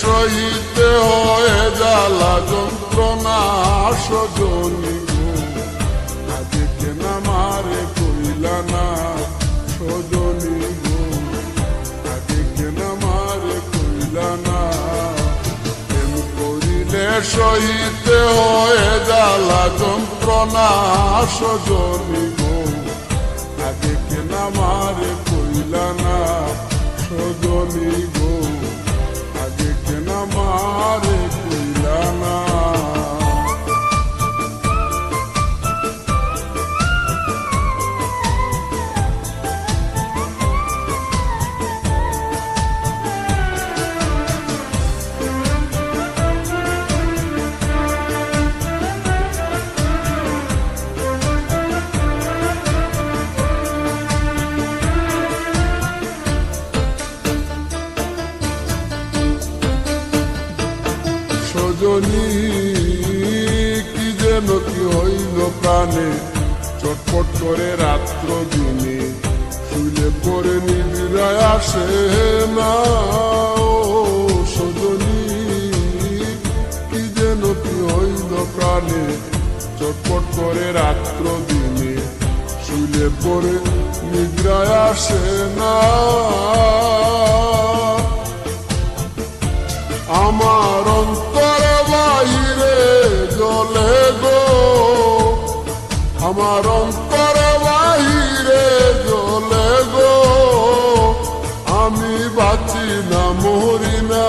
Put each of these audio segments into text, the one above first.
সহিতে হয়ে জ্বালা যন্ত্রণা সজনী গো, আগে কেন আমারে কইলা না সজনী গো, আগে কেন আমারে কইলা না। প্রেম করিলে সহিতে হয়ে জ্বালা যন্ত্রণা সজনী গো, আগে কেন আমারে কইলা না সজনী গো, আগে কেন আমারে কইলা না। সজনী কি যেন কি হইল প্রাণে, চটপট করে রাত্র দিনে, শুইলে পরে নিবিড়ায় আসে না। ও সজনী কি যেন কি হইল প্রাণে, চটপট করে রাত্র দিনে, শুইলে পরে নিবিড়ায় আসে না। আমার অন্তর বাহিরে জ্বলে গো, আমার অন্তর বাহিরে জ্বলে গো, আমি বাঁচি না মরি না,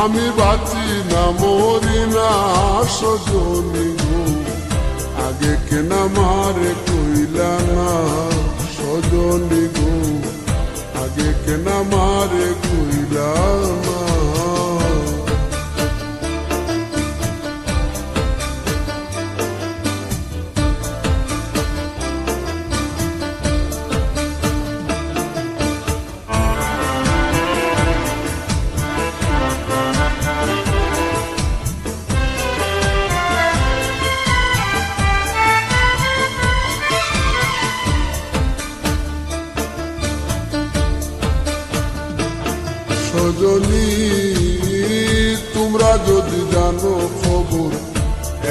আমি বাঁচি না মরি না সজনী গো, আগে কেন আমারে কইলা না সজনী গো, আগে কেন আমারে কইলা না। সজনী তোমরা যদি জানো খবর,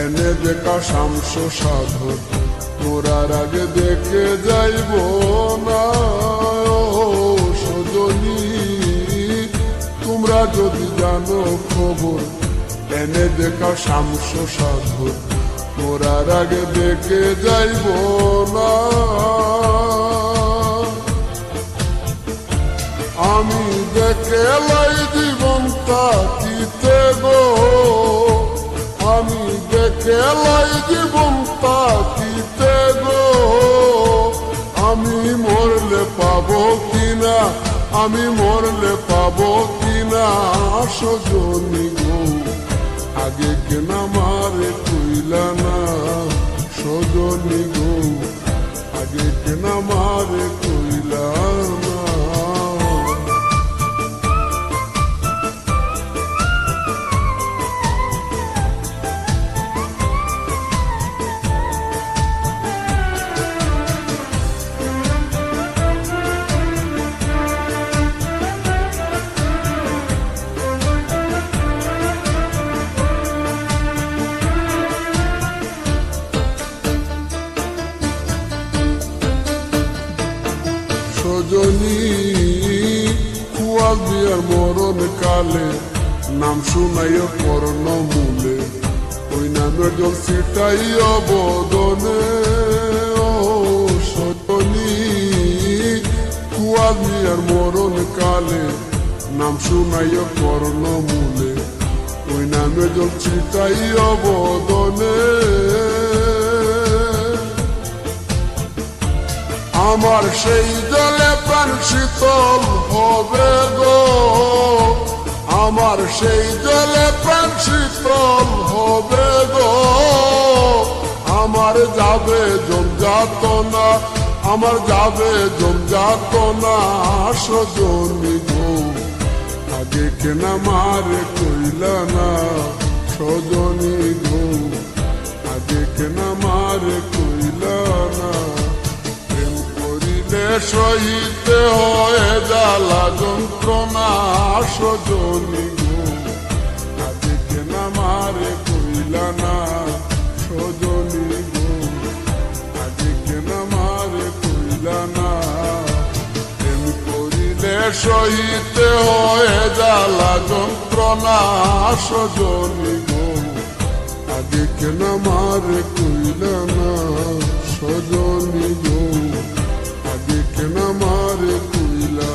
এনে দেখা শামস সাধন, মোরার আগে দেখে যাইব না। সজনী তোমরা যদি জানো খবর, এনে দেখা শামস সাধন, মোরার আগে দেখে যাইব না। আমি দেখে লাই জীবন তাকিতে গো, আমি দেখে লাই জীবন তাকিতে গো, আমি মরলে পাবো কিনা, আমি মরলে পাবো কিনা সজনী গো, আগে কেন আমারে কইলা না সজনী গো, আগে কেন আমারে কইলা না। সজনী কুয়াল দিয়ার মরণ কালে, নাম শুনাইয়া কর্ণ মূলে, ওই নামের জল ছিটাইয়া বদনে। ও সজনী কুয়াল দিয়ার মরণ কালে, নাম শুনাইয়া কর্ণ মূলে, ওই নামের জল ছিটাইয়া বদনে। আমার সেই জলে প্রাণ শীতল হবে গো, আমার সেই জলে প্রাণ শীতল হবে গো, আমার যাবে যমযাতনা, আমার যাবে যমযাতনা সজনী গো, আগে কেন আমারে কইলা না সজনী গো, আগে কেন আমারে কইলা না। সহিতে হয়ে জ্বালা যন্ত্রণা সজনী গো, মারে কইলা না সজনী গো, আগে কেন মারে কইলা না। প্রেম করিলে সহিতে হয় জ্বালা যন্ত্রণা সজনী গো, আগে কেন মারে কইলা না সজনী গো, আগে কেন মারে কইলা